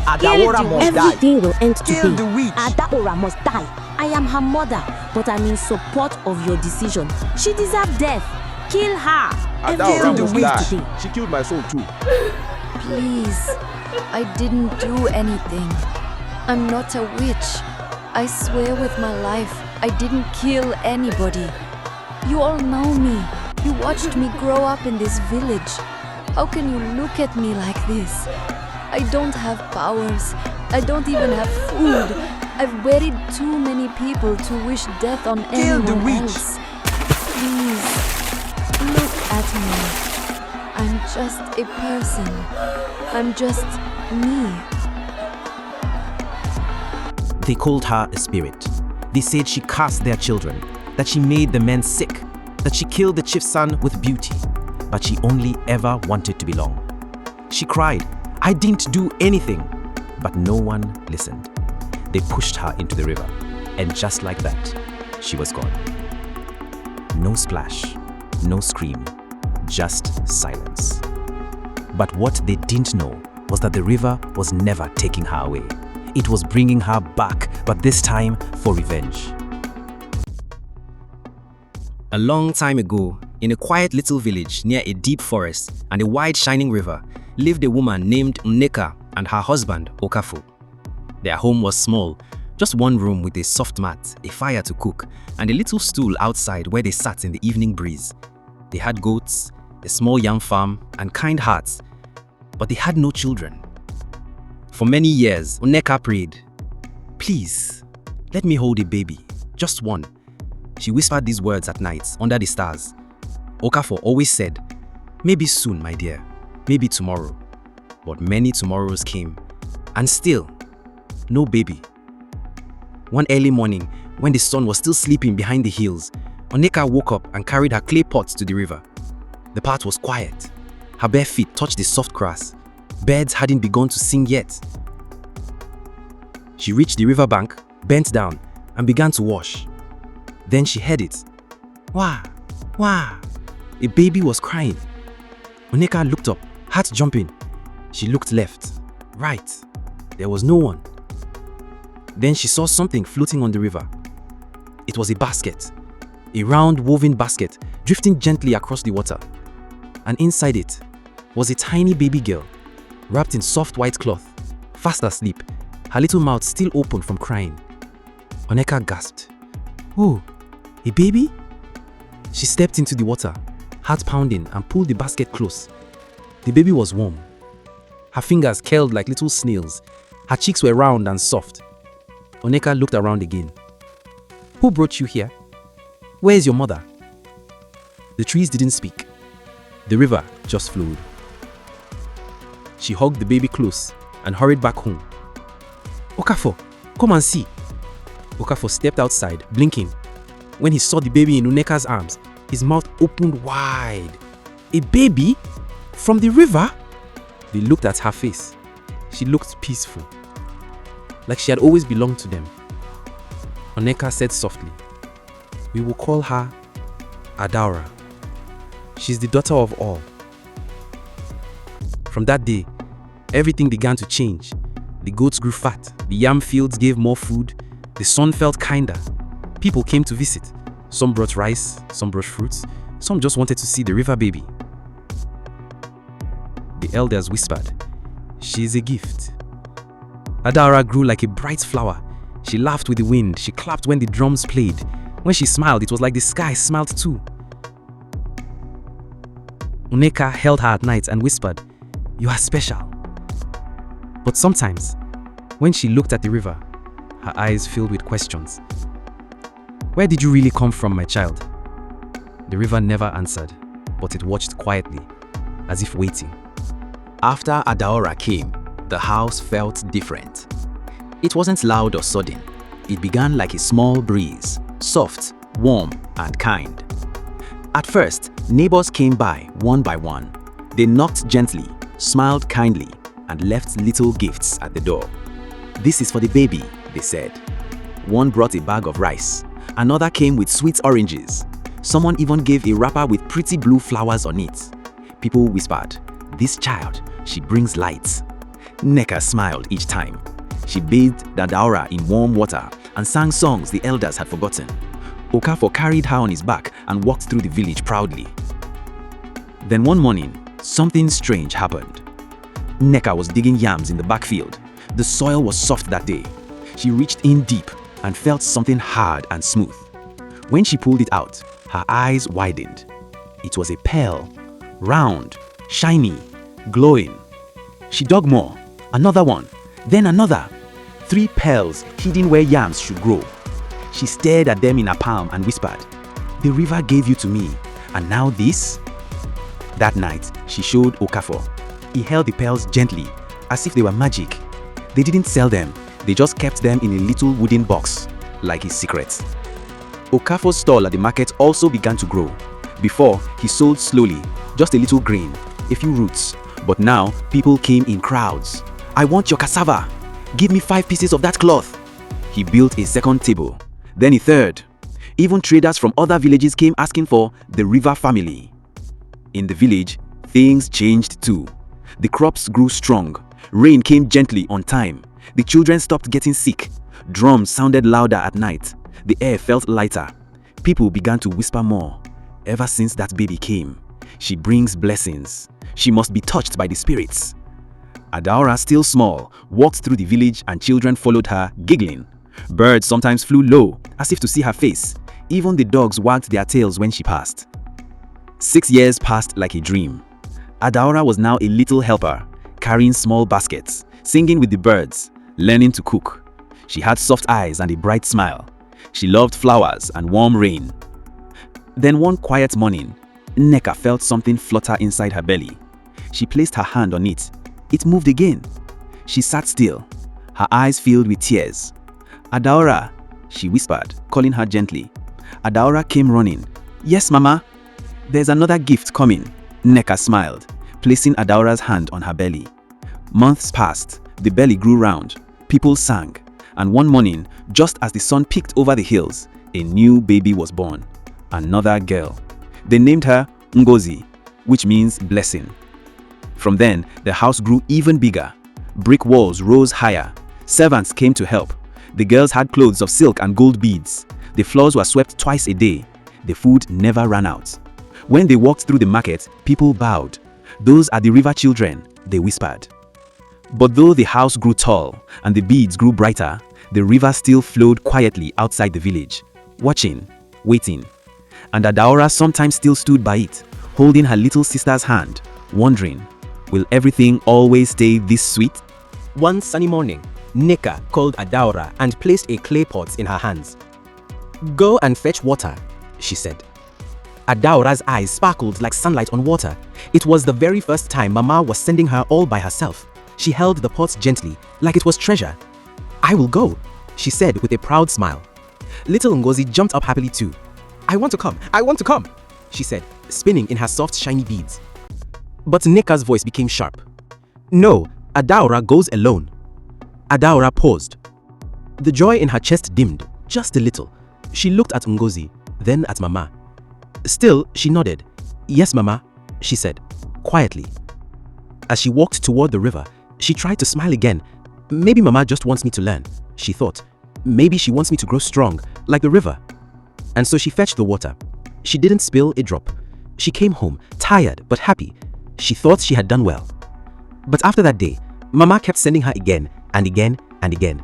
Adaora must die. Everything will end today. Kill the witch. Adaora must die. I am her mother, but I'm in support of your decision. She deserves death. Kill her. Adaora Everything must will die. end today. She killed my soul too. Please, I didn't do anything. I'm not a witch. I swear with my life, I didn't kill anybody. You all know me. You watched me grow up in this village. How can you look at me like this? I don't have powers. I don't even have food. I've buried too many people to wish death on Kill the anyone witch. else. Please, look at me. I'm just a person. I'm just me. They called her a spirit. They said she cursed their children, that she made the men sick, that she killed the chief's son with beauty, but she only ever wanted to belong. She cried, "I didn't do anything," but no one listened. They pushed her into the river, and just like that, she was gone. No splash, no scream, just silence. But what they didn't know was that the river was never taking her away. It was bringing her back, but this time for revenge. A long time ago, in a quiet little village near a deep forest and a wide shining river, lived a woman named Nneka and her husband Okafor. Their home was small, just one room with a soft mat, a fire to cook, and a little stool outside where they sat in the evening breeze. They had goats, a small yam farm, and kind hearts, but they had no children. For many years, Nneka prayed, "Please, let me hold a baby, just one." She whispered these words at night under the stars. Okafor always said, "Maybe soon, my dear, maybe tomorrow." But many tomorrows came, and still, no baby. One early morning, when the sun was still sleeping behind the hills, Nneka woke up and carried her clay pot to the river. The path was quiet. Her bare feet touched the soft grass. Birds hadn't begun to sing yet. She reached the riverbank, bent down, and began to wash. Then she heard it. Wah! Wah! A baby was crying. Nneka looked up, heart jumping. She looked left, right. There was no one. Then she saw something floating on the river. It was a basket, a round woven basket drifting gently across the water. And inside it was a tiny baby girl, wrapped in soft white cloth, fast asleep, her little mouth still open from crying. Nneka gasped. "Oh, a baby?" She stepped into the water, heart pounding, and pulled the basket close. The baby was warm. Her fingers curled like little snails. Her cheeks were round and soft. Nneka looked around again. "Who brought you here? Where is your mother?" The trees didn't speak. The river just flowed. She hugged the baby close and hurried back home. "Okafor, come and see." Okafor stepped outside, blinking. When he saw the baby in Nneka's arms, his mouth opened wide. "A baby? From the river?" They looked at her face. She looked peaceful, like she had always belonged to them. Nneka said softly, "We will call her Adaora. She's the daughter of all." From that day, everything began to change. The goats grew fat, the yam fields gave more food, the sun felt kinder. People came to visit. Some brought rice, some brought fruits, some just wanted to see the river baby. The elders whispered, "She's a gift." Adaora grew like a bright flower. She laughed with the wind, she clapped when the drums played. When she smiled, it was like the sky smiled too. Nneka held her at night and whispered, "You are special." But sometimes, when she looked at the river, her eyes filled with questions. "Where did you really come from, my child?" The river never answered, but it watched quietly, as if waiting. After Adaora came, the house felt different. It wasn't loud or sudden. It began like a small breeze, soft, warm, and kind. At first, neighbors came by one by one. They knocked gently, smiled kindly, and left little gifts at the door. "This is for the baby," they said. One brought a bag of rice. Another came with sweet oranges. Someone even gave a wrapper with pretty blue flowers on it. People whispered, "This child, she brings light." Nneka smiled each time. She bathed Adaora in warm water and sang songs the elders had forgotten. Okafor carried her on his back and walked through the village proudly. Then one morning, something strange happened. Nneka was digging yams in the backfield. The soil was soft that day. She reached in deep and felt something hard and smooth. When she pulled it out, her eyes widened. It was a pearl, round, shiny, glowing. She dug more, another one, then another. 3 pearls hidden where yams should grow. She stared at them in her palm and whispered, "The river gave you to me, and now this?" That night, she showed Okafor. He held the pearls gently, as if they were magic. They didn't sell them, they just kept them in a little wooden box, like his secrets. Okafor's stall at the market also began to grow. Before, he sold slowly, just a little grain, a few roots. But now, people came in crowds. "I want your cassava. Give me 5 pieces of that cloth." He built a second table, then a third. Even traders from other villages came asking for the river family. In the village, things changed too. The crops grew strong. Rain came gently on time. The children stopped getting sick. Drums sounded louder at night. The air felt lighter. People began to whisper more. Ever since that baby came, she brings blessings. She must be touched by the spirits. Adaora, still small, walked through the village and children followed her, giggling. Birds sometimes flew low, as if to see her face. Even the dogs wagged their tails when she passed. 6 years passed like a dream. Adaora was now a little helper, carrying small baskets, singing with the birds, learning to cook. She had soft eyes and a bright smile. She loved flowers and warm rain. Then one quiet morning, Nneka felt something flutter inside her belly. She placed her hand on it. It moved again. She sat still, her eyes filled with tears. "Adaora," she whispered, calling her gently. Adaora came running. "Yes, Mama." "There's another gift coming," Nneka smiled, placing Adaora's hand on her belly. Months passed. The belly grew round. People sang. And one morning, just as the sun peeked over the hills, a new baby was born. Another girl. They named her Ngozi, which means blessing. From then, the house grew even bigger. Brick walls rose higher. Servants came to help. The girls had clothes of silk and gold beads. The floors were swept twice a day. The food never ran out. When they walked through the market, people bowed. "Those are the river children," they whispered. But though the house grew tall and the beads grew brighter, the river still flowed quietly outside the village, watching, waiting. And Adaora sometimes still stood by it, holding her little sister's hand, wondering, will everything always stay this sweet? One sunny morning, Nneka called Adaora and placed a clay pot in her hands. "Go and fetch water," she said. Adaora's eyes sparkled like sunlight on water. It was the very first time Mama was sending her all by herself. She held the pot gently, like it was treasure. "I will go," she said with a proud smile. Little Ngozi jumped up happily too. I want to come," she said, spinning in her soft, shiny beads. But Nneka's voice became sharp. "No, Adaora goes alone." Adaora paused. The joy in her chest dimmed, just a little. She looked at Ngozi, then at Mama. Still, she nodded. "Yes, Mama," she said, quietly. As she walked toward the river, she tried to smile again. Maybe Mama just wants me to learn, she thought. Maybe she wants me to grow strong, like the river. And so she fetched the water. She didn't spill a drop. She came home, tired but happy. She thought she had done well. But after that day, Mama kept sending her again and again and again.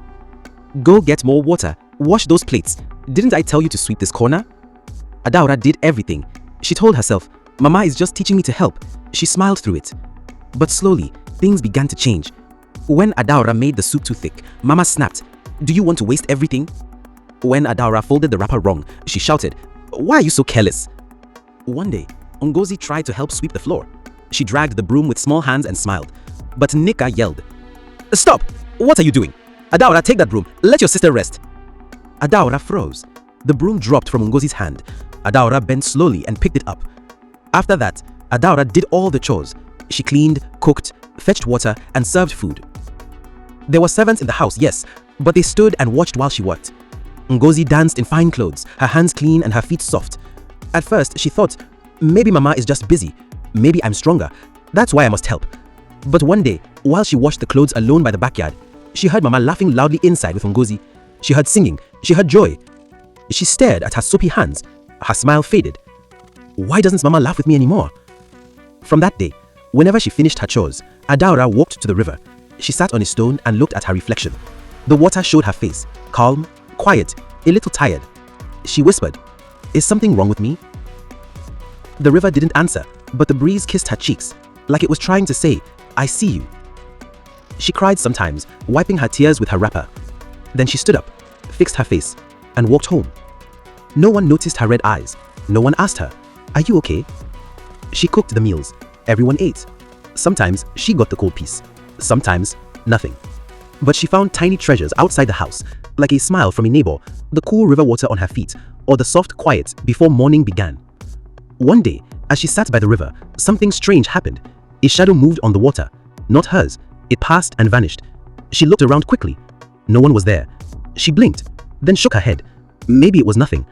"Go get more water. Wash those plates. Didn't I tell you to sweep this corner?" Adaora did everything. She told herself, "Mama is just teaching me to help." She smiled through it. But slowly, things began to change. When Adaora made the soup too thick, Mama snapped, "Do you want to waste everything?" When Adaora folded the wrapper wrong, she shouted, "Why are you so careless?" One day, Ngozi tried to help sweep the floor. She dragged the broom with small hands and smiled. But Nneka yelled, "Stop! What are you doing? Adaora, take that broom. Let your sister rest." Adaora froze. The broom dropped from Ngozi's hand. Adaora bent slowly and picked it up. After that, Adaora did all the chores. She cleaned, cooked, fetched water, and served food. There were servants in the house, yes, but they stood and watched while she worked. Ngozi danced in fine clothes, her hands clean and her feet soft. At first, she thought, maybe Mama is just busy. Maybe I'm stronger. That's why I must help. But one day, While she washed the clothes alone by the backyard, she heard Mama laughing loudly inside with Ngozi. She heard singing. She heard joy. She stared at her soapy hands. Her smile faded. Why doesn't Mama laugh with me anymore? From that day, whenever she finished her chores, Adaora walked to the river. She sat on a stone and looked at her reflection. The water showed her face, calm, quiet, a little tired. She whispered, "Is something wrong with me?" The river didn't answer, but the breeze kissed her cheeks, like it was trying to say, "I see you." She cried sometimes, wiping her tears with her wrapper. Then she stood up, fixed her face, and walked home. No one noticed her red eyes. No one asked her, "Are you okay?" She cooked the meals. Everyone ate. Sometimes she got the cold piece. Sometimes nothing. But she found tiny treasures outside the house, like a smile from a neighbor, the cool river water on her feet, or the soft quiet before morning began. One day, as she sat by the river, something strange happened. A shadow moved on the water. Not hers. It passed and vanished. She looked around quickly. No one was there. She blinked, then shook her head. Maybe it was nothing.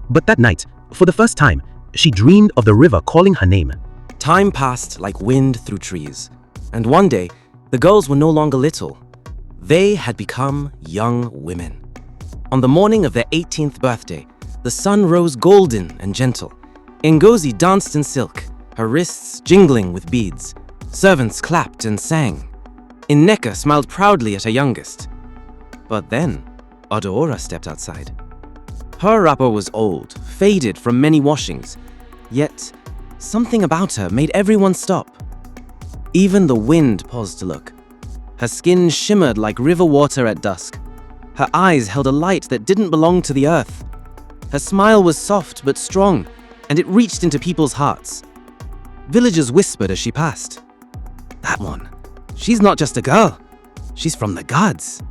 But that night, for the first time, she dreamed of the river calling her name. Time passed like wind through trees, and one day, the girls were no longer little. They had become young women. On the morning of their 18th birthday, the sun rose golden and gentle. Ngozi danced in silk, her wrists jingling with beads. Servants clapped and sang. Nneka smiled proudly at her youngest. But then, Adaora stepped outside. Her wrapper was old, faded from many washings, yet something about her made everyone stop. Even the wind paused to look. Her skin shimmered like river water at dusk. Her eyes held a light that didn't belong to the earth. Her smile was soft but strong, and it reached into people's hearts. Villagers whispered as she passed. "That one, she's not just a girl, she's from the gods.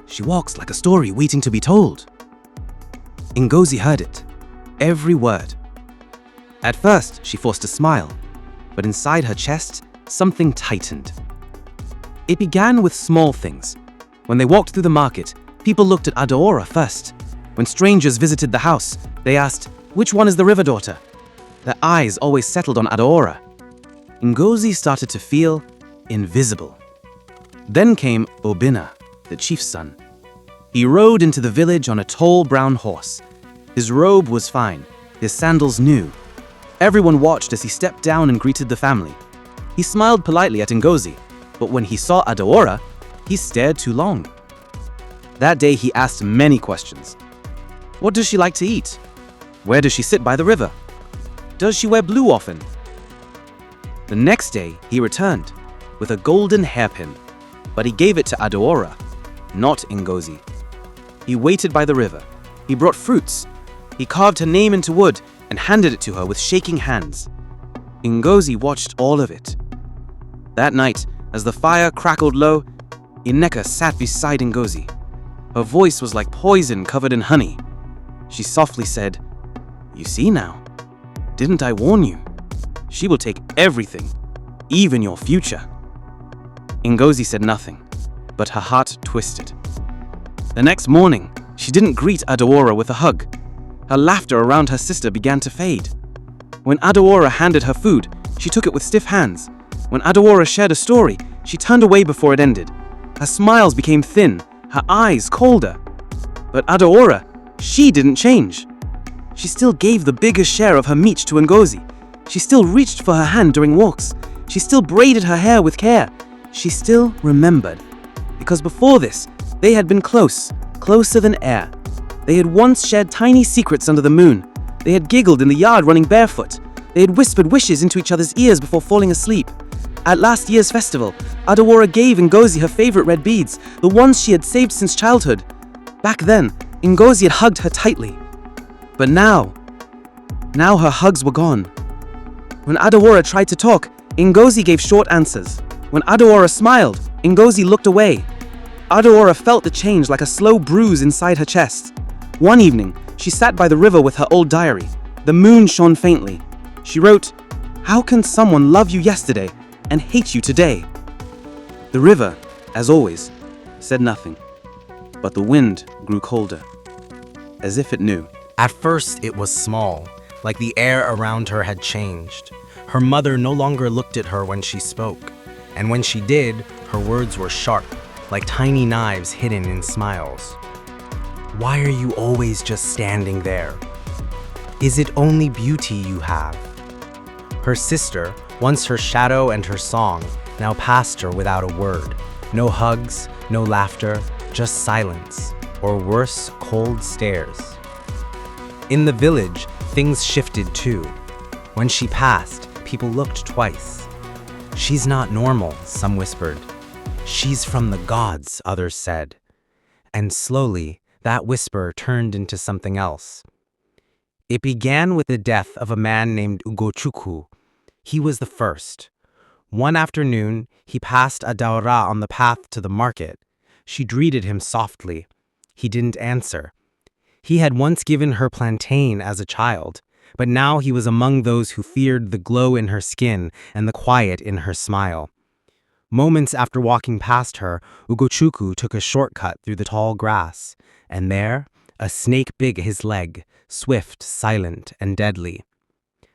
She walks like a story waiting to be told." Ngozi heard it, every word. At first, she forced a smile, but inside her chest, something tightened. It began with small things. When they walked through the market, people looked at Adaora first. When strangers visited the house, they asked, "Which one is the river daughter?" Their eyes always settled on Adaora. Ngozi started to feel invisible. Then came Obinna, the chief's son. He rode into the village on a tall brown horse. His robe was fine, his sandals new. Everyone watched as he stepped down and greeted the family. He smiled politely at Ngozi, but when he saw Adaora, he stared too long. That day he asked many questions. What does she like to eat? Where does she sit by the river? Does she wear blue often? The next day he returned with a golden hairpin, but he gave it to Adaora, not Ngozi. He waited by the river. He brought fruits. He carved her name into wood and handed it to her with shaking hands. Ngozi watched all of it. That night, as the fire crackled low, Nneka sat beside Ngozi. Her voice was like poison covered in honey. She softly said, "You see now, didn't I warn you? She will take everything, even your future." Ngozi said nothing, but her heart twisted. The next morning, she didn't greet Adaora with a hug. Her laughter around her sister began to fade. When Adaora handed her food, she took it with stiff hands. When Adaora shared a story, she turned away before it ended. Her smiles became thin, her eyes colder. But Adaora, she didn't change. She still gave the biggest share of her meat to Ngozi. She still reached for her hand during walks. She still braided her hair with care. She still remembered. Because before this, they had been close, closer than air. They had once shared tiny secrets under the moon. They had giggled in the yard running barefoot. They had whispered wishes into each other's ears before falling asleep. At last year's festival, Adaora gave Ngozi her favorite red beads, the ones she had saved since childhood. Back then, Ngozi had hugged her tightly. But now her hugs were gone. When Adaora tried to talk, Ngozi gave short answers. When Adaora smiled, Ngozi looked away. Adaora felt the change like a slow bruise inside her chest. One evening, she sat by the river with her old diary. The moon shone faintly. She wrote, "How can someone love you yesterday and hate you today?" The river, as always, said nothing, but the wind grew colder, as if it knew. At first, it was small, like the air around her had changed. Her mother no longer looked at her when she spoke. And when she did, her words were sharp, like tiny knives hidden in smiles. Why are you always just standing there? Is it only beauty you have? Her sister, once her shadow and her song, now passed her without a word. No hugs, no laughter, just silence, or worse, cold stares. In the village, things shifted too. When she passed, people looked twice. She's not normal, some whispered. She's from the gods, others said. And slowly, that whisper turned into something else. It began with the death of a man named Ugochukwu. He was the first. One afternoon, he passed Adaora on the path to the market. She greeted him softly. He didn't answer. He had once given her plantain as a child, but now he was among those who feared the glow in her skin and the quiet in her smile. Moments after walking past her, Ugochukwu took a shortcut through the tall grass, and there, a snake big his leg, swift, silent, and deadly.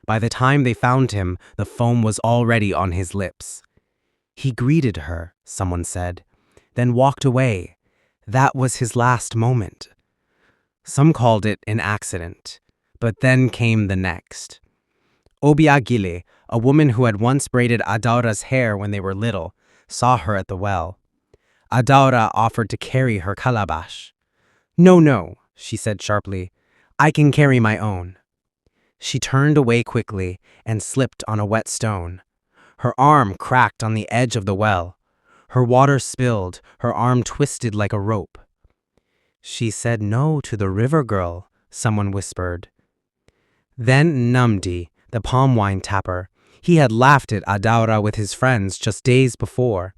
By the time they found him, the foam was already on his lips. He greeted her, someone said, then walked away. That was his last moment. Some called it an accident, but then came the next. Obiagile, a woman who had once braided Adaora's hair when they were little, saw her at the well. Adaora offered to carry her calabash. No, she said sharply. I can carry my own. She turned away quickly and slipped on a wet stone. Her arm cracked on the edge of the well. Her water spilled, her arm twisted like a rope. She said no to the river girl, someone whispered. Then Nnamdi, the palm wine tapper, he had laughed at Adaora with his friends just days before.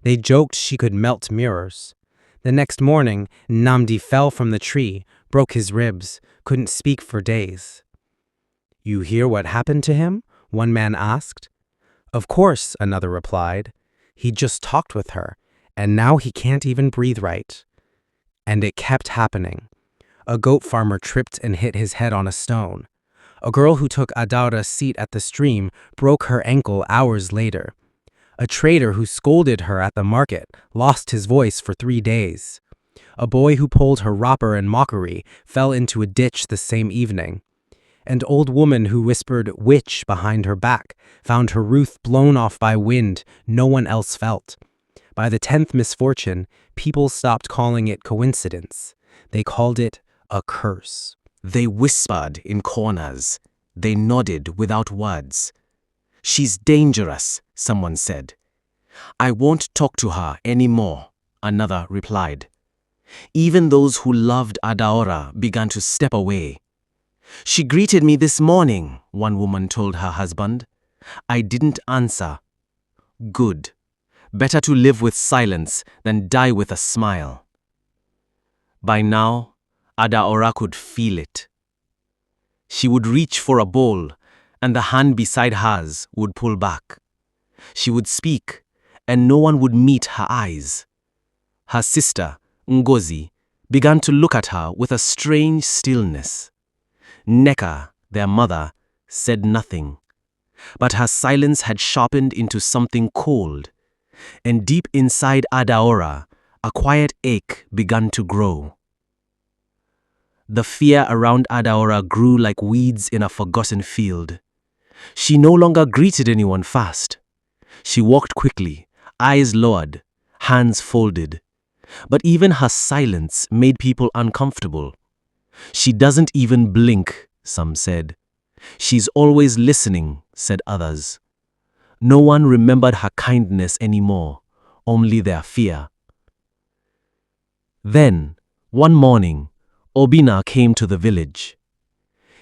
They joked she could melt mirrors. The next morning, Nnamdi fell from the tree, broke his ribs, couldn't speak for days. You hear what happened to him? One man asked. Of course, another replied. He just talked with her, and now he can't even breathe right. And it kept happening. A goat farmer tripped and hit his head on a stone. A girl who took Adaora's seat at the stream broke her ankle hours later. A trader who scolded her at the market lost his voice for 3 days. A boy who pulled her wrapper in mockery fell into a ditch the same evening. An old woman who whispered witch behind her back found her roof blown off by wind no one else felt. By the 10th misfortune, people stopped calling it coincidence. They called it a curse. They whispered in corners. They nodded without words. She's dangerous, someone said. I won't talk to her anymore, another replied. Even those who loved Adaora began to step away. She greeted me this morning, one woman told her husband. I didn't answer. Good. Better to live with silence than die with a smile. By now, Adaora could feel it. She would reach for a bowl, and the hand beside hers would pull back. She would speak, and no one would meet her eyes. Her sister, Ngozi, began to look at her with a strange stillness. Nneka, their mother, said nothing. But her silence had sharpened into something cold, and deep inside Adaora, a quiet ache began to grow. The fear around Adaora grew like weeds in a forgotten field. She no longer greeted anyone fast. She walked quickly, eyes lowered, hands folded. But even her silence made people uncomfortable. She doesn't even blink, some said. She's always listening, said others. No one remembered her kindness anymore, only their fear. Then, one morning, Obina came to the village.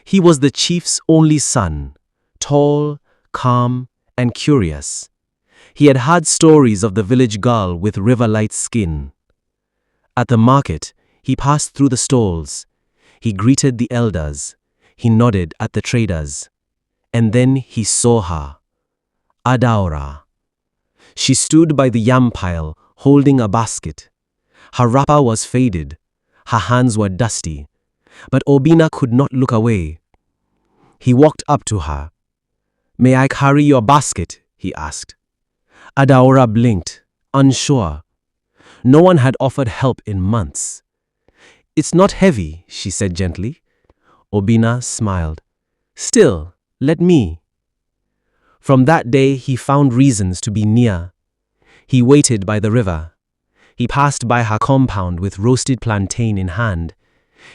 He was the chief's only son, tall, calm, and curious. He had heard stories of the village girl with river-light skin. At the market, he passed through the stalls. He greeted the elders. He nodded at the traders. And then he saw her, Adaora. She stood by the yam pile, holding a basket. Her wrapper was faded. Her hands were dusty. But Obina could not look away. He walked up to her. May I carry your basket? He asked. Adaora blinked, unsure. No one had offered help in months. "It's not heavy," she said gently. Obina smiled. "Still, let me." From that day, he found reasons to be near. He waited by the river. He passed by her compound with roasted plantain in hand.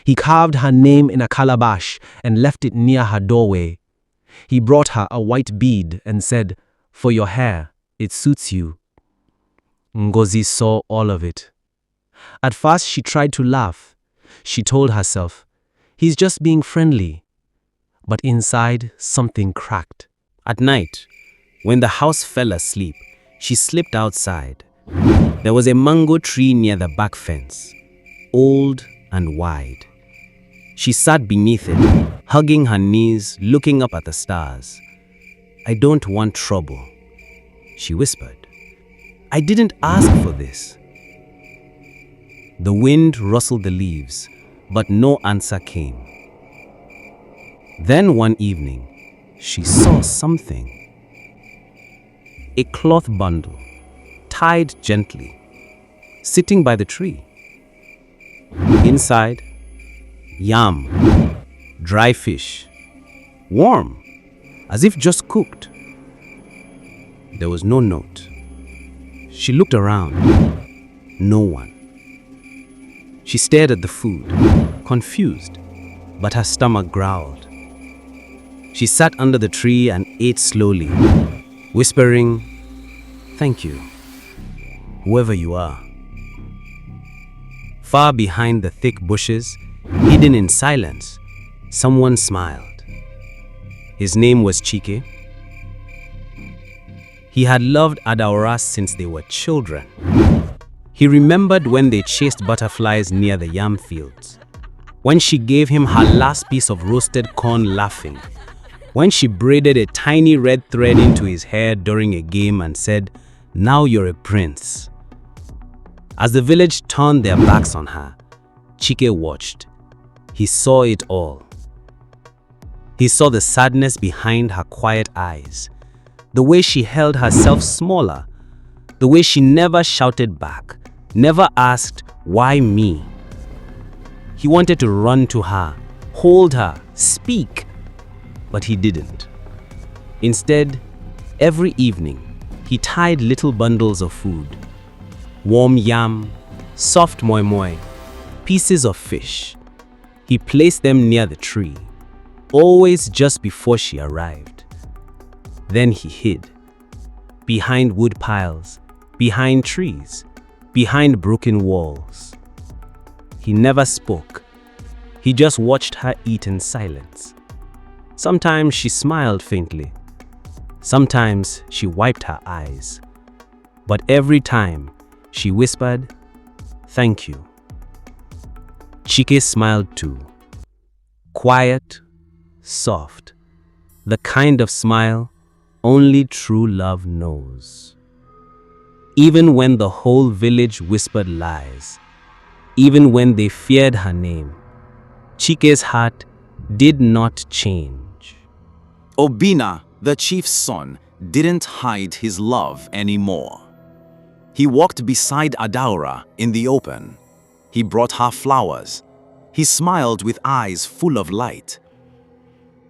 He carved her name in a calabash and left it near her doorway. He brought her a white bead and said, "For your hair, it suits you." Ngozi saw all of it. At first, she tried to laugh. She told herself, "He's just being friendly." But inside, something cracked. At night, when the house fell asleep, she slipped outside. There was a mango tree near the back fence, old and wide. She sat beneath it, hugging her knees, looking up at the stars. "I don't want trouble," she whispered. "I didn't ask for this." The wind rustled the leaves, but no answer came. Then one evening, she saw something. A cloth bundle, tied gently, sitting by the tree. Inside, yam, dry fish, warm, as if just cooked. There was no note. She looked around. No one. She stared at the food, confused, but her stomach growled. She sat under the tree and ate slowly, whispering, "Thank you, whoever you are." Far behind the thick bushes, hidden in silence, someone smiled. His name was Chike. He had loved Adaora since they were children. He remembered when they chased butterflies near the yam fields, when she gave him her last piece of roasted corn laughing, when she braided a tiny red thread into his hair during a game and said, "Now you're a prince." As the village turned their backs on her, Chike watched. He saw it all. He saw the sadness behind her quiet eyes, the way she held herself smaller, the way she never shouted back, never asked, "Why me?" He wanted to run to her, hold her, speak, but he didn't. Instead, every evening, he tied little bundles of food. Warm yam, soft moi moi, pieces of fish. He placed them near the tree, always just before she arrived. Then he hid, behind wood piles, behind trees, behind broken walls. He never spoke. He just watched her eat in silence. Sometimes she smiled faintly. Sometimes she wiped her eyes. But every time, she whispered, "Thank you." Chike smiled too. Quiet, soft, the kind of smile only true love knows. Even when the whole village whispered lies, even when they feared her name, Chike's heart did not change. Obina, the chief's son, didn't hide his love anymore. He walked beside Adaora in the open. He brought her flowers. He smiled with eyes full of light.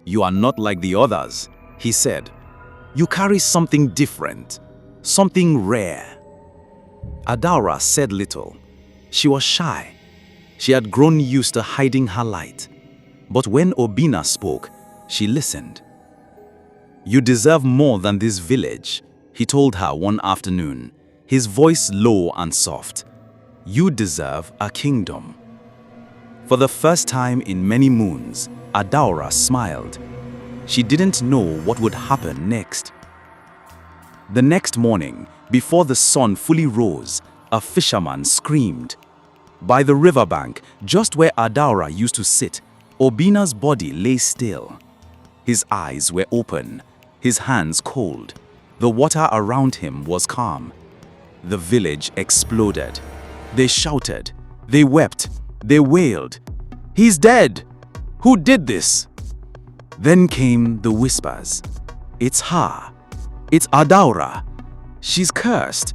"You are not like the others," he said. "You carry something different, something rare." Adaora said little. She was shy. She had grown used to hiding her light. But when Obina spoke, she listened. "You deserve more than this village," he told her one afternoon, his voice low and soft. "You deserve a kingdom." For the first time in many moons, Adaora smiled. She didn't know what would happen next. The next morning, before the sun fully rose, a fisherman screamed. By the riverbank, just where Adaora used to sit, Obina's body lay still. His eyes were open, his hands cold. The water around him was calm. The village exploded. They shouted, they wept, they wailed. "He's dead! Who did this?" Then came the whispers. "It's her. It's Adaora. She's cursed.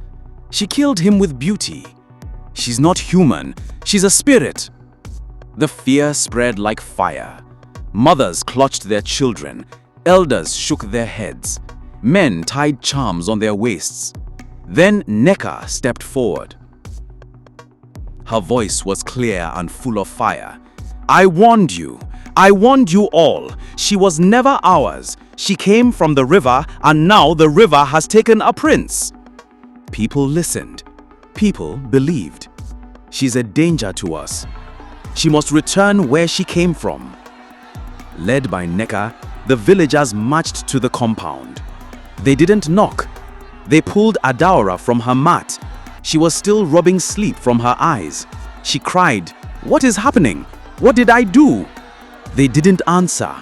She killed him with beauty. She's not human. She's a spirit. The fear spread like fire. Mothers clutched their children. Elders shook their heads. Men tied charms on their waists. Then Nneka stepped forward. Her voice was clear and full of fire. I warned you. I warned you all. She was never ours. She came from the river, and now the river has taken a prince. People listened. People believed. She's a danger to us. She must return where she came from. Led by Nneka, the villagers marched to the compound. They didn't knock. They pulled Adaora from her mat. She was still rubbing sleep from her eyes. She cried, "What is happening? What did I do?" They didn't answer.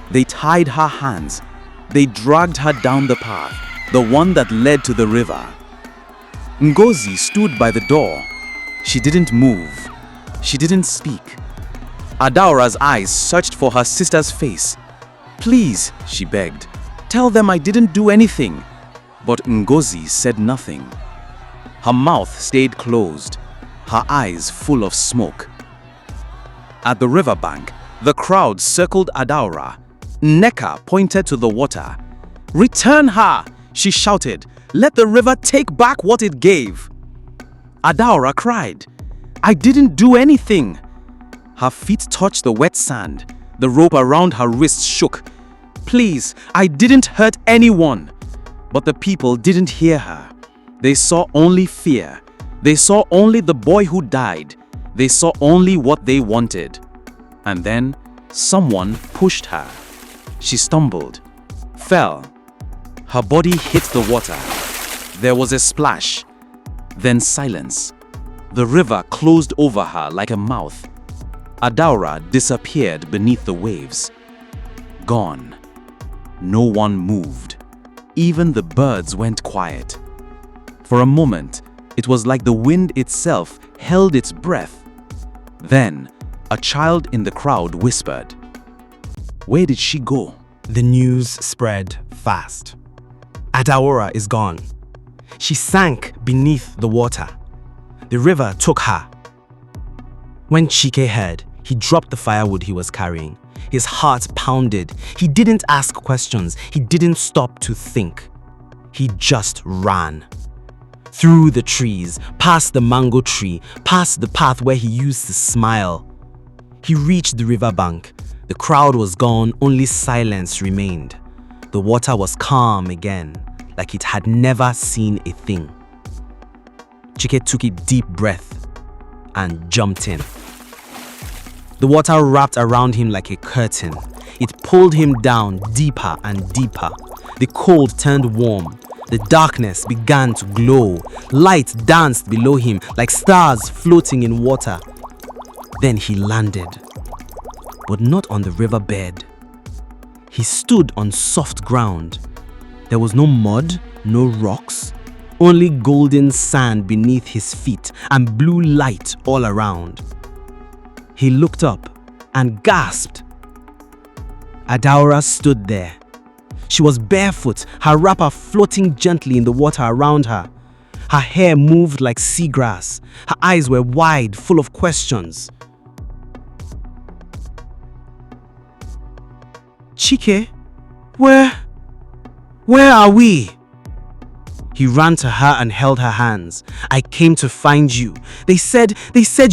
They tied her hands. They dragged her down the path, the one that led to the river. Ngozi stood by the door. She didn't move. She didn't speak. Adaora's eyes searched for her sister's face. "Please," she begged, "tell them I didn't do anything." But Ngozi said nothing. Her mouth stayed closed, her eyes full of smoke. At the riverbank, the crowd circled Adaora. Nneka pointed to the water. "Return her!" she shouted. "Let the river take back what it gave." Adaora cried, "I didn't do anything." Her feet touched the wet sand. The rope around her wrist shook. "Please, I didn't hurt anyone." But the people didn't hear her. They saw only fear. They saw only the boy who died. They saw only what they wanted. And then someone pushed her. She stumbled, fell. Her body hit the water. There was a splash, then silence. The river closed over her like a mouth. Adaora disappeared beneath the waves. Gone. No one moved. Even the birds went quiet. For a moment, it was like the wind itself held its breath. Then, a child in the crowd whispered, "Where did she go?" The news spread fast. Adaora is gone. She sank beneath the water. The river took her. When Chike heard, he dropped the firewood he was carrying. His heart pounded. He didn't ask questions. He didn't stop to think. He just ran. Through the trees, past the mango tree, past the path where he used to smile. He reached the riverbank. The crowd was gone, only silence remained. The water was calm again, like it had never seen a thing. Chike took a deep breath and jumped in. The water wrapped around him like a curtain. It pulled him down deeper and deeper. The cold turned warm. The darkness began to glow. Light danced below him like stars floating in water. Then he landed, but not on the riverbed. He stood on soft ground. There was no mud, no rocks, only golden sand beneath his feet and blue light all around. He looked up and gasped. Adaora stood there. She was barefoot, her wrapper floating gently in the water around her. Her hair moved like seagrass. Her eyes were wide, full of questions. Chike, where are we? He ran to her and held her hands. I came to find you. They said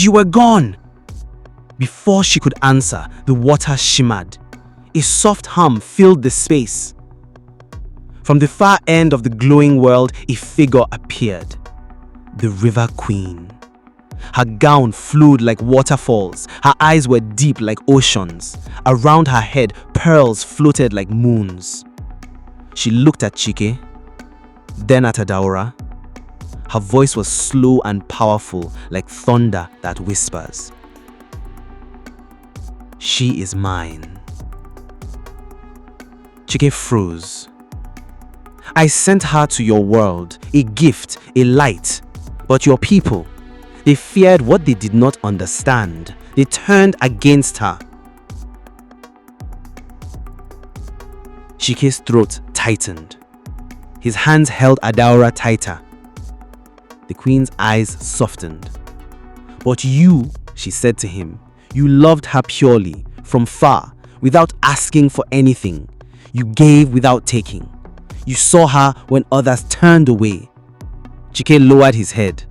you were gone. Before she could answer, the water shimmered. A soft hum filled the space. From the far end of the glowing world, a figure appeared. The River Queen. Her gown flowed like waterfalls. Her eyes were deep like oceans. Around her head, pearls floated like moons. She looked at Chike, then at Adaora. Her voice was slow and powerful, like thunder that whispers. She is mine. Chike froze. I sent her to your world, a gift, a light. But your people, they feared what they did not understand. They turned against her. Chike's throat tightened. His hands held Adaora tighter. The queen's eyes softened. "But you," she said to him, "you loved her purely, from far, without asking for anything. You gave without taking. You saw her when others turned away." Chike lowered his head.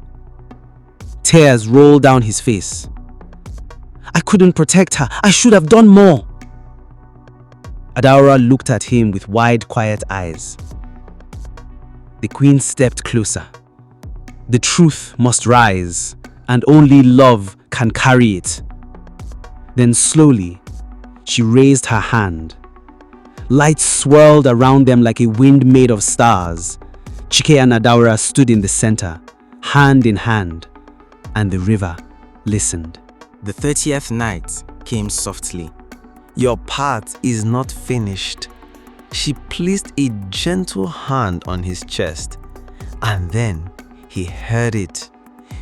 Tears rolled down his face. "I couldn't protect her. I should have done more." Adaora looked at him with wide, quiet eyes. The queen stepped closer. "The truth must rise, and only love can carry it." Then slowly, she raised her hand. Light swirled around them like a wind made of stars. Chike and Adaora stood in the center, hand in hand, and the river listened. The 30th night came softly. "Your part is not finished." She placed a gentle hand on his chest, and then he heard it.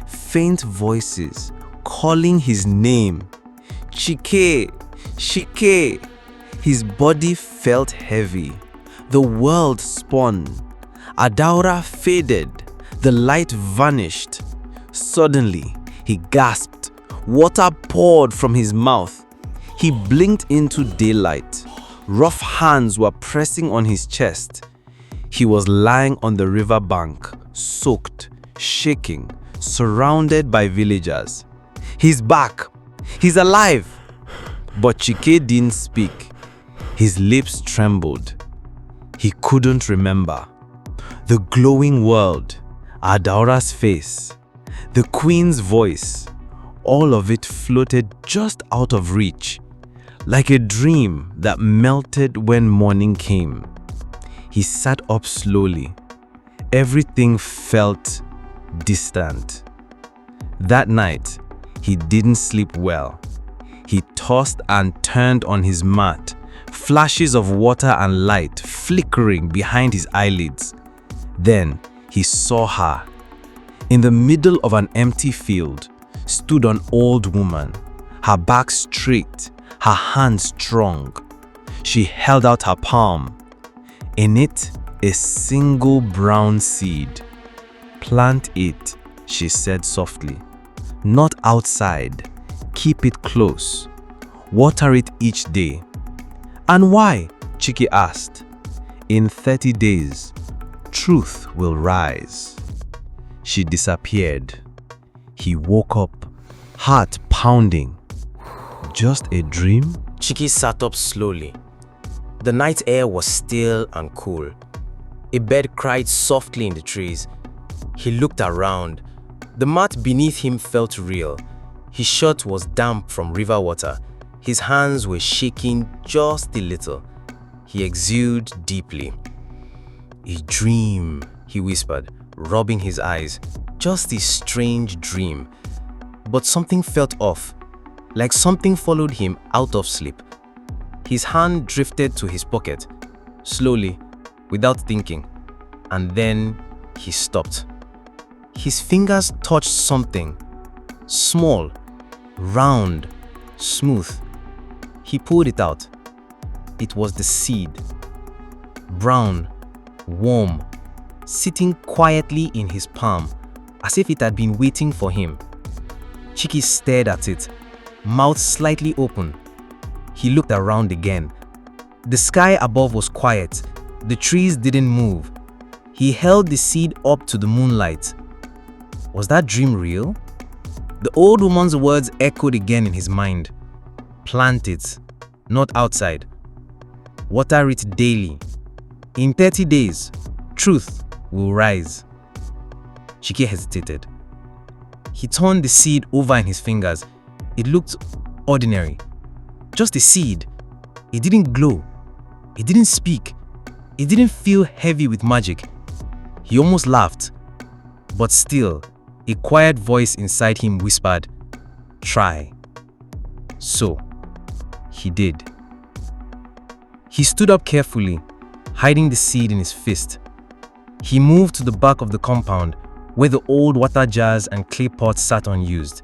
Faint voices calling his name. "Chike! Chike!" His body felt heavy. The world spun. Adaora faded. The light vanished. Suddenly, he gasped. Water poured from his mouth. He blinked into daylight. Rough hands were pressing on his chest. He was lying on the river bank, soaked, shaking, surrounded by villagers. "He's back! He's alive!" But Chike didn't speak. His lips trembled. He couldn't remember. The glowing world, Adaora's face, the queen's voice, all of it floated just out of reach, like a dream that melted when morning came. He sat up slowly. Everything felt distant. That night, he didn't sleep well. He tossed and turned on his mat, flashes of water and light flickering behind his eyelids. Then he saw her. In the middle of an empty field stood an old woman, her back straight, her hands strong. She held out her palm. In it, a single brown seed. "Plant it," she said softly. "Not outside. Keep it close. Water it each day." "And why?" Chike asked. "In 30 days, truth will rise." She disappeared. He woke up, heart pounding. Just a dream? Chike sat up slowly. The night air was still and cool. A bird cried softly in the trees. He looked around. The mat beneath him felt real. His shirt was damp from river water. His hands were shaking just a little. He exhaled deeply. "A dream," he whispered, rubbing his eyes. "Just a strange dream." But something felt off, like something followed him out of sleep. His hand drifted to his pocket, slowly, without thinking, and then he stopped. His fingers touched something, small, round, smooth. He pulled it out. It was the seed. Brown, warm, sitting quietly in his palm, as if it had been waiting for him. Chike stared at it, mouth slightly open. He looked around again. The sky above was quiet. The trees didn't move. He held the seed up to the moonlight. Was that dream real? The old woman's words echoed again in his mind. "Plant it, not outside. Water it daily. In 30 days, truth will rise." Chike hesitated. He turned the seed over in his fingers. It looked ordinary. Just a seed. It didn't glow. It didn't speak. It didn't feel heavy with magic. He almost laughed. But still, a quiet voice inside him whispered, "Try." So, he did. He stood up carefully, hiding the seed in his fist. He moved to the back of the compound, where the old water jars and clay pots sat unused.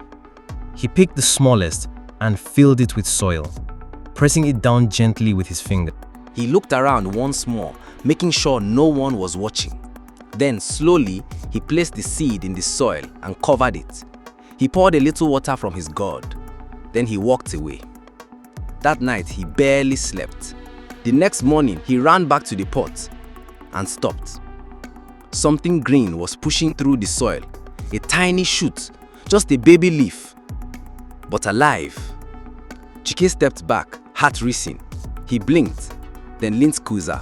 He picked the smallest and filled it with soil, pressing it down gently with his finger. He looked around once more, making sure no one was watching. Then slowly, he placed the seed in the soil and covered it. He poured a little water from his gourd. Then he walked away. That night, he barely slept. The next morning, he ran back to the pot and stopped. Something green was pushing through the soil. A tiny shoot, just a baby leaf, but alive. Chike stepped back, heart racing. He blinked, then leaned closer.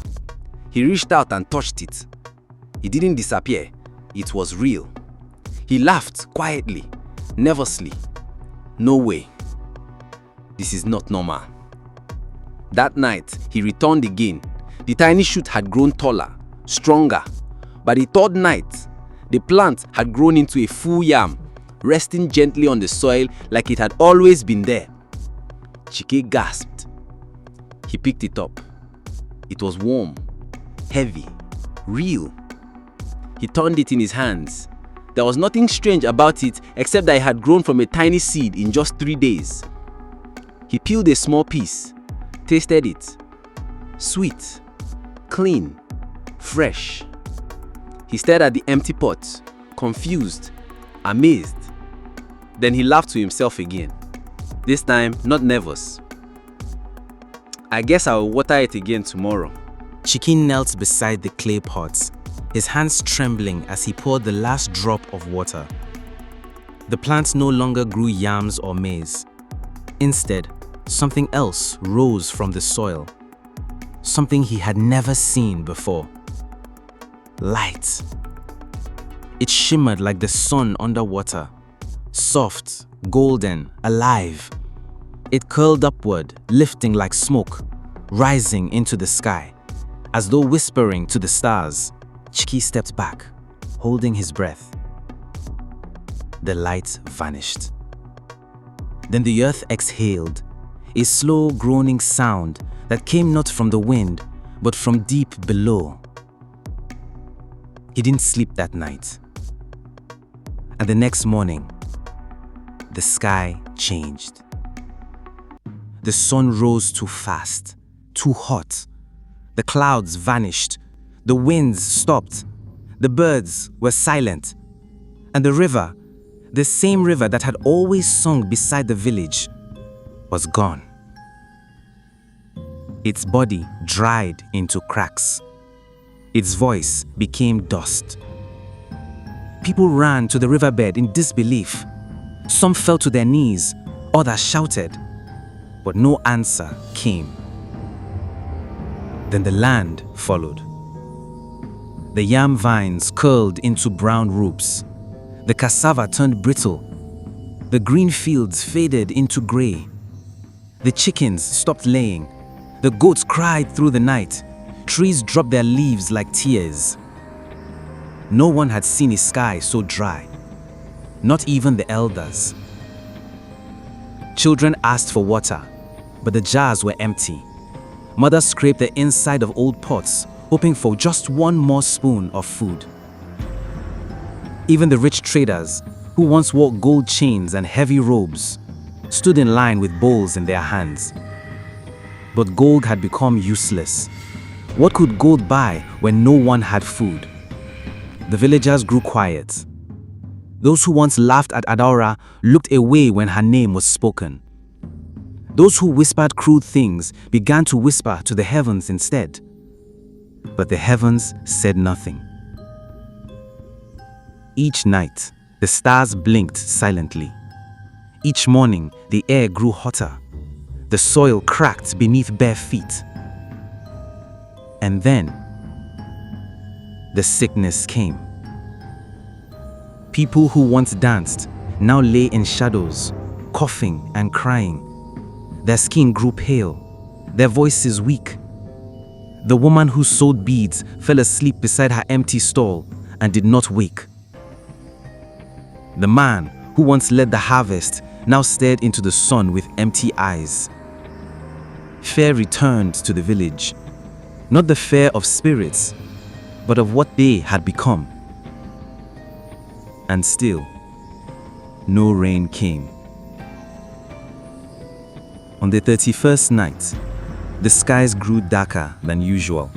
He reached out and touched it. It didn't disappear. It was real. He laughed quietly, nervously. No way. This is not normal. That night, he returned again. The tiny shoot had grown taller, stronger. By the third night, the plant had grown into a full yam, resting gently on the soil like it had always been there. Chike gasped. He picked it up. It was warm, heavy, real. He turned it in his hands. There was nothing strange about it except that it had grown from a tiny seed in just 3 days. He peeled a small piece, tasted it. Sweet, clean, fresh. He stared at the empty pot, confused, amazed. Then he laughed to himself again. This time, not nervous. I guess I'll water it again tomorrow. Chike knelt beside the clay pot, his hands trembling as he poured the last drop of water. The plant no longer grew yams or maize. Instead, something else rose from the soil. Something he had never seen before. Light. It shimmered like the sun underwater. Soft, golden, alive. It curled upward, lifting like smoke, rising into the sky, as though whispering to the stars. Chike stepped back, holding his breath. The light vanished. Then the earth exhaled, a slow groaning sound that came not from the wind, but from deep below. He didn't sleep that night. And the next morning, the sky changed. The sun rose too fast, too hot. The clouds vanished. The winds stopped. The birds were silent. And the river, the same river that had always sung beside the village, was gone. Its body dried into cracks. Its voice became dust. People ran to the riverbed in disbelief. Some fell to their knees, others shouted, but no answer came. Then the land followed. The yam vines curled into brown ropes. The cassava turned brittle. The green fields faded into gray. The chickens stopped laying. The goats cried through the night. Trees dropped their leaves like tears. No one had seen a sky so dry. Not even the elders. Children asked for water, but the jars were empty. Mothers scraped the inside of old pots, hoping for just one more spoon of food. Even the rich traders, who once wore gold chains and heavy robes, stood in line with bowls in their hands. But gold had become useless. What could gold buy when no one had food? The villagers grew quiet. Those who once laughed at Adaora looked away when her name was spoken. Those who whispered crude things began to whisper to the heavens instead. But the heavens said nothing. Each night, the stars blinked silently. Each morning, the air grew hotter. The soil cracked beneath bare feet. And then, the sickness came. People who once danced now lay in shadows, coughing and crying. Their skin grew pale, their voices weak. The woman who sold beads fell asleep beside her empty stall and did not wake. The man who once led the harvest now stared into the sun with empty eyes. Fear returned to the village, not the fear of spirits, but of what they had become. And still, no rain came. On the 31st night, The skies grew darker than usual.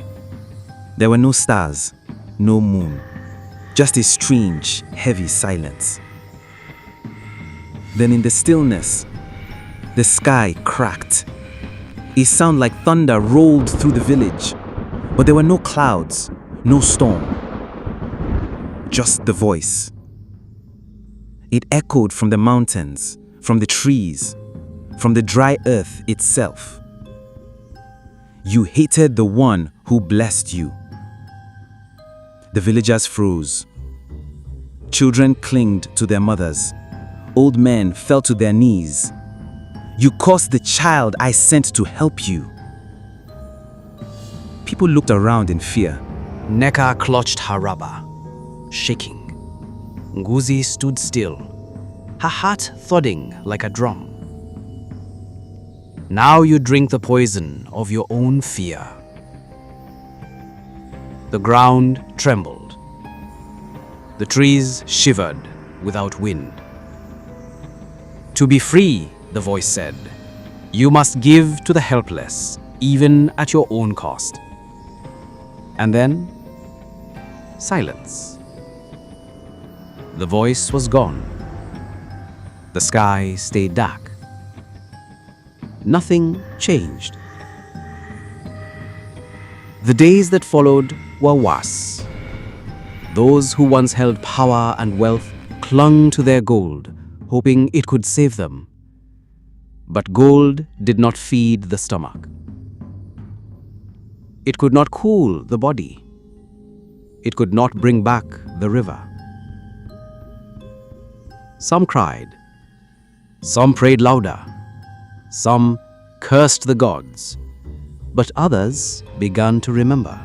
There were no stars, no moon, just a strange, heavy silence. Then in the stillness, the sky cracked. A sound like thunder rolled through the village, but there were no clouds, no storm. Just the voice. It echoed from the mountains, from the trees, from the dry earth itself. You hated the one who blessed you. The villagers froze. Children clinged to their mothers. Old men fell to their knees. You cursed the child I sent to help you. People looked around in fear. Nneka clutched her rubber, shaking. Nguzi stood still, her heart thudding like a drum. Now you drink the poison of your own fear. The ground trembled. The trees shivered without wind. To be free, the voice said, you must give to the helpless, even at your own cost. And then, silence. The voice was gone. The sky stayed dark. Nothing changed. The days that followed were worse. Those who once held power and wealth clung to their gold, hoping it could save them. But gold did not feed the stomach. It could not cool the body. It could not bring back the river. Some cried. Some prayed louder. Some cursed the gods. But others began to remember.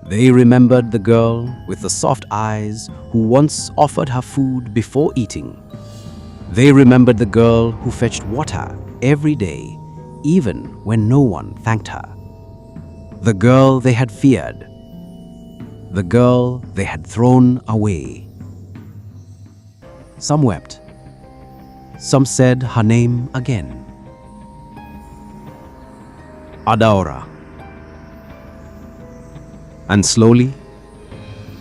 They remembered the girl with the soft eyes who once offered her food before eating. They remembered the girl who fetched water every day, even when no one thanked her. The girl they had feared. The girl they had thrown away. Some wept. Some said her name again. Adaora. And slowly,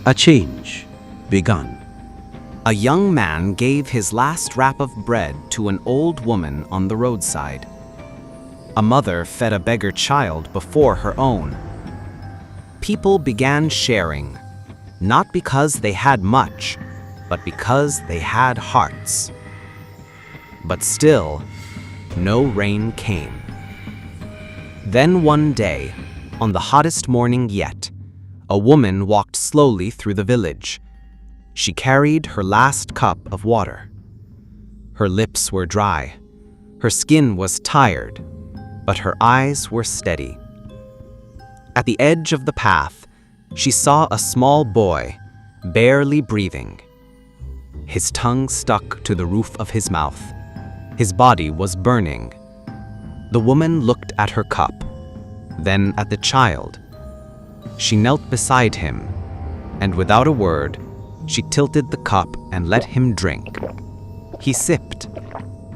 a change began. A young man gave his last wrap of bread to an old woman on the roadside. A mother fed a beggar child before her own. People began sharing, not because they had much, but because they had hearts. But still, no rain came. Then one day, on the hottest morning yet, a woman walked slowly through the village. She carried her last cup of water. Her lips were dry. Her skin was tired, but her eyes were steady. At the edge of the path, she saw a small boy, barely breathing. His tongue stuck to the roof of his mouth. His body was burning. The woman looked at her cup, then at the child. She knelt beside him, and without a word, she tilted the cup and let him drink. He sipped,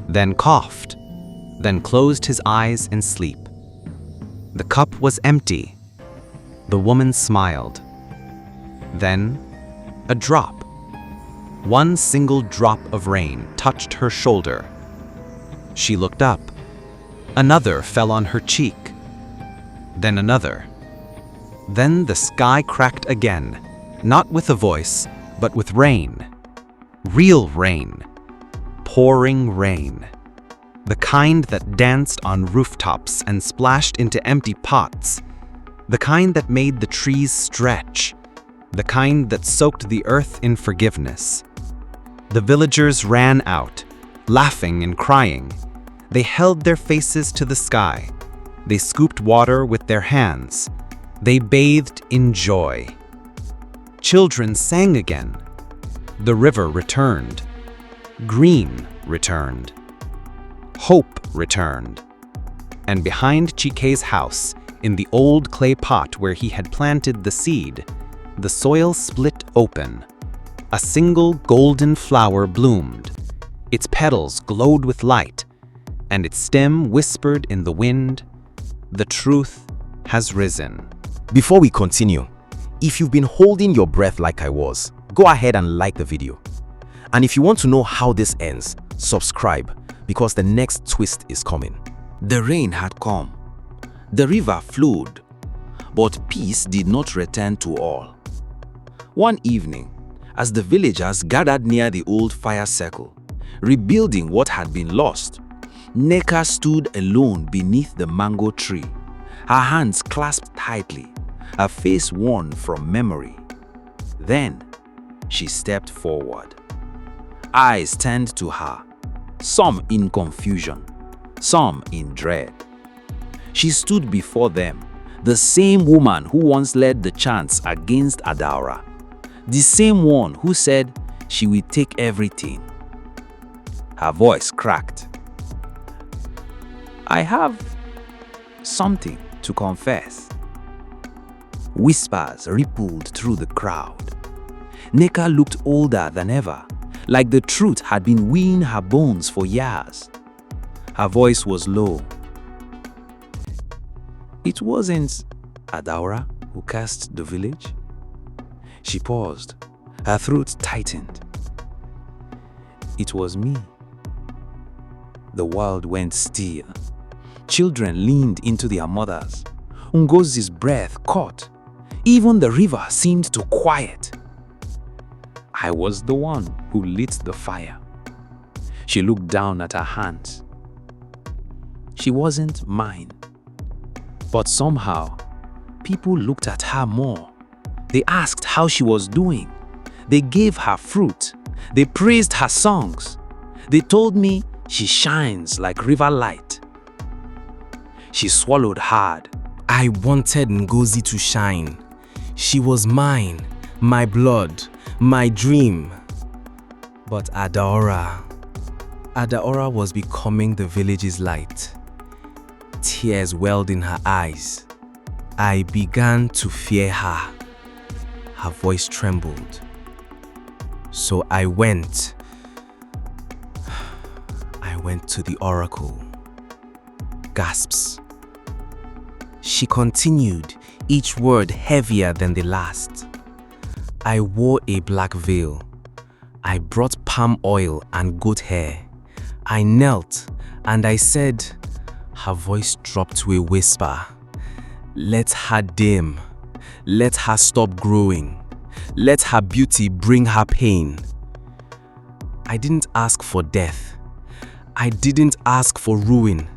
then coughed, then closed his eyes in sleep. The cup was empty. The woman smiled. Then, a drop. One single drop of rain touched her shoulder. She looked up. Another fell on her cheek. Then another. Then the sky cracked again, not with a voice, but with rain. Real rain. Pouring rain. The kind that danced on rooftops and splashed into empty pots. The kind that made the trees stretch. The kind that soaked the earth in forgiveness. The villagers ran out, laughing and crying. They held their faces to the sky. They scooped water with their hands. They bathed in joy. Children sang again. The river returned. Green returned. Hope returned. And behind Chike's house, in the old clay pot where he had planted the seed, the soil split open. A single golden flower bloomed. Its petals glowed with light, and its stem whispered in the wind, The truth has risen. Before we continue, if you've been holding your breath like I was, go ahead and like the video. And if you want to know how this ends, subscribe, because the next twist is coming. The rain had come. The river flowed, but peace did not return to all. One evening, as the villagers gathered near the old fire circle, rebuilding what had been lost, Nneka stood alone beneath the mango tree, her hands clasped tightly, her face worn from memory. Then, she stepped forward. Eyes turned to her, some in confusion, some in dread. She stood before them, the same woman who once led the chants against Adaora, the same one who said she would take everything. Her voice cracked. I have something to confess. Whispers rippled through the crowd. Nneka looked older than ever, like the truth had been weighing her bones for years. Her voice was low. It wasn't Adaora who cursed the village. She paused, her throat tightened. It was me. The world went still. Children leaned into their mothers. Ngozi's breath caught. Even the river seemed to quiet. I was the one who lit the fire. She looked down at her hands. She wasn't mine. But somehow, people looked at her more. They asked how she was doing. They gave her fruit. They praised her songs. They told me she shines like river light. She swallowed hard. I wanted Ngozi to shine. She was mine, my blood, my dream. But Adaora was becoming the village's light. Tears welled in her eyes. I began to fear her. Her voice trembled. So I went to the oracle. Gasps. She continued, each word heavier than the last. I wore a black veil. I brought palm oil and goat hair. I knelt and I said, her voice dropped to a whisper, let her dim. Let her stop growing. Let her beauty bring her pain. I didn't ask for death. I didn't ask for ruin.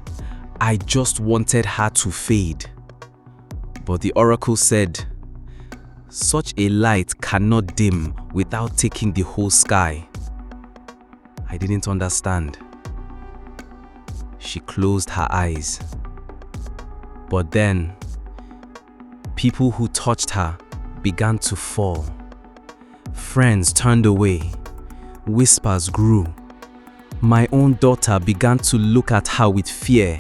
I just wanted her to fade. But the oracle said, such a light cannot dim without taking the whole sky. I didn't understand. She closed her eyes. But then, people who touched her began to fall. Friends turned away. Whispers grew. My own daughter began to look at her with fear.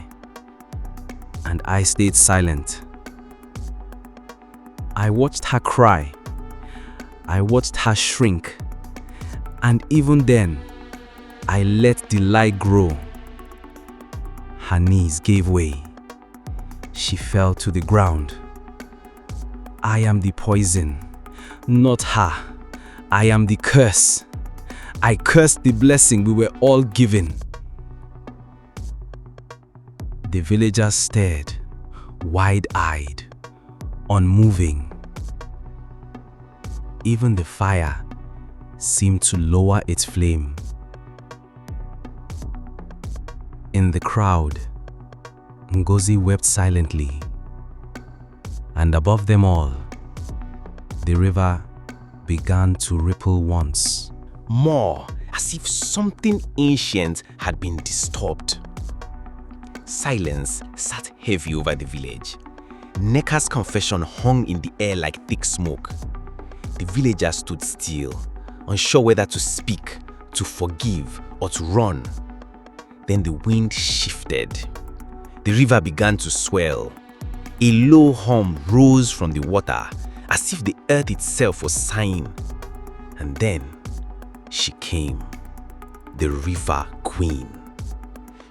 And I stayed silent. I watched her cry. I watched her shrink. And even then, I let the lie grow. Her knees gave way. She fell to the ground. I am the poison, not her. I am the curse. I cursed the blessing we were all given. The villagers stared, wide-eyed, unmoving. Even the fire seemed to lower its flame. In the crowd, Ngozi wept silently. And above them all, the river began to ripple once more, as if something ancient had been disturbed. Silence sat heavy over the village. Nneka's confession hung in the air like thick smoke. The villagers stood still, unsure whether to speak, to forgive, or to run. Then the wind shifted. The river began to swell. A low hum rose from the water, as if the earth itself was sighing. And then she came, the river queen.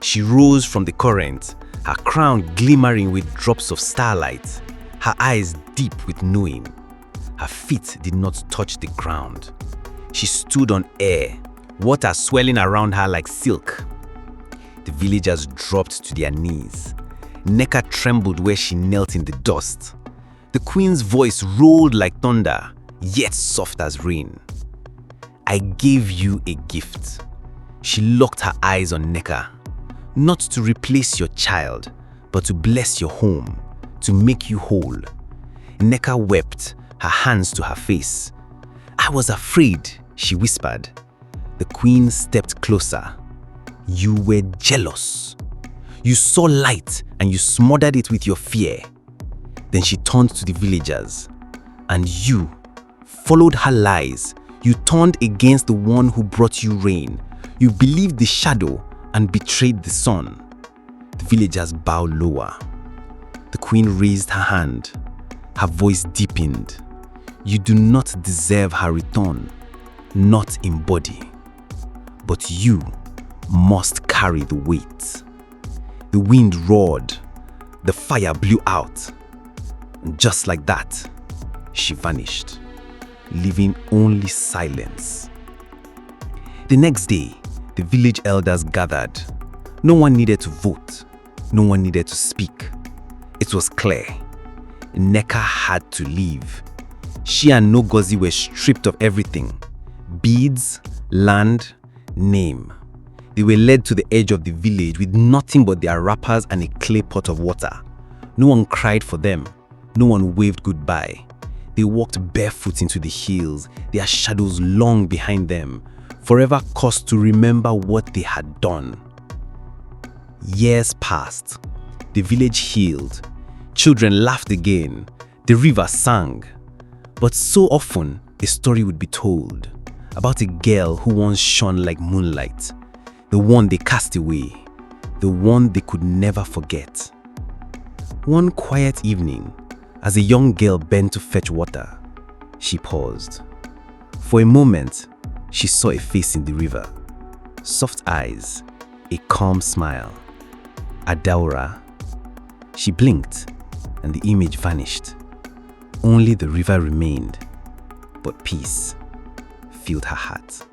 She rose from the current, her crown glimmering with drops of starlight, her eyes deep with knowing. Her feet did not touch the ground. She stood on air, water swelling around her like silk. The villagers dropped to their knees. Nneka trembled where she knelt in the dust. The queen's voice rolled like thunder, yet soft as rain. I gave you a gift. She locked her eyes on Nneka, not to replace your child, but to bless your home, to make you whole. Nneka wept, her hands to her face. I was afraid, she whispered. The queen stepped closer. You were jealous. You saw light and you smothered it with your fear. Then she turned to the villagers. And you followed her lies. You turned against the one who brought you rain. You believed the shadow and betrayed the sun. The villagers bowed lower. The queen raised her hand. Her voice deepened. You do not deserve her return, not in body, but you must carry the weight. The wind roared. The fire blew out. And just like that, she vanished, leaving only silence. The next day, the village elders gathered. No one needed to vote. No one needed to speak. It was clear. Nneka had to leave. She and Ngozi were stripped of everything. Beads, land, name. They were led to the edge of the village with nothing but their wrappers and a clay pot of water. No one cried for them. No one waved goodbye. They walked barefoot into the hills, their shadows long behind them, forever caused to remember what they had done. Years passed. The village healed. Children laughed again. The river sang. But so often, a story would be told about a girl who once shone like moonlight, the one they cast away, the one they could never forget. One quiet evening, as a young girl bent to fetch water, she paused. For a moment, she saw a face in the river, soft eyes, a calm smile. Adaora. She blinked, and the image vanished. Only the river remained, but peace filled her heart.